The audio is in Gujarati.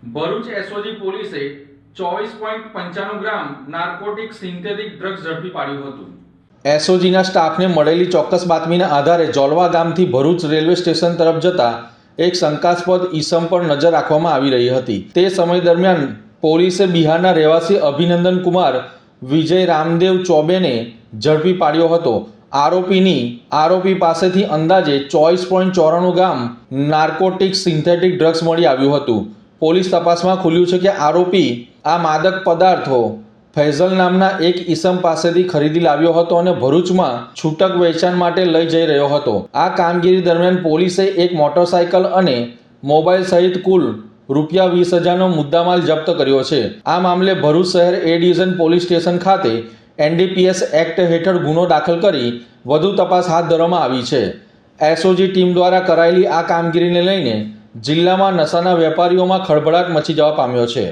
ભરૂચ એસઓજી પોલીસે 24.95 ગ્રામ નાર્કોટિક સિન્થેટિક ડ્રગ્સ ઝડપી પાડ્યું હતું। એસઓજીના સ્ટાફને મળેલી ચોક્કસ બાતમીના આધારે જોલવા ગામથી ભરૂચ રેલવે સ્ટેશન તરફ જતા એક શંકાસ્પદ ઈસમ પર નજર રાખવામાં આવી રહી હતી। તે સમય દરમિયાન પોલીસે બિહારના રહેવાસી અભિનંદન કુમાર વિજય રામદેવ ચોબેને ઝડપી પાડ્યો હતો। આરોપી પાસેથી અંદાજે 24.94 ગ્રામ નાર્કોટિક સિન્થેટિક ડ્રગ્સ મળી આવ્યું હતું। પોલીસ તપાસમાં ખુલ્યું છે કે આરોપી આ માદક પદાર્થો ફૈઝલ નામના એક ઈસમ પાસેથી ખરીદી લાવ્યો હતો અને ભરૂચમાં છૂટક વેચાણ માટે લઈ જઈ રહ્યો હતો। આ કામગીરી દરમિયાન પોલીસે એક મોટરસાયકલ અને મોબાઈલ સહિત કુલ ₹20,000નો મુદ્દામાલ જપ્ત કર્યો છે। આ મામલે ભરૂચ શહેર એ ડિવિઝન પોલીસ સ્ટેશન ખાતે NDPS એક્ટ હેઠળ ગુનો દાખલ કરી વધુ તપાસ હાથ ધરવામાં આવી છે। એસઓજી ટીમ દ્વારા કરાયેલી આ કામગીરીને લઈને જિલ્લામાં નશાના વેપારીઓમાં ખળભળાટ મચી જવા પામ્યો છે।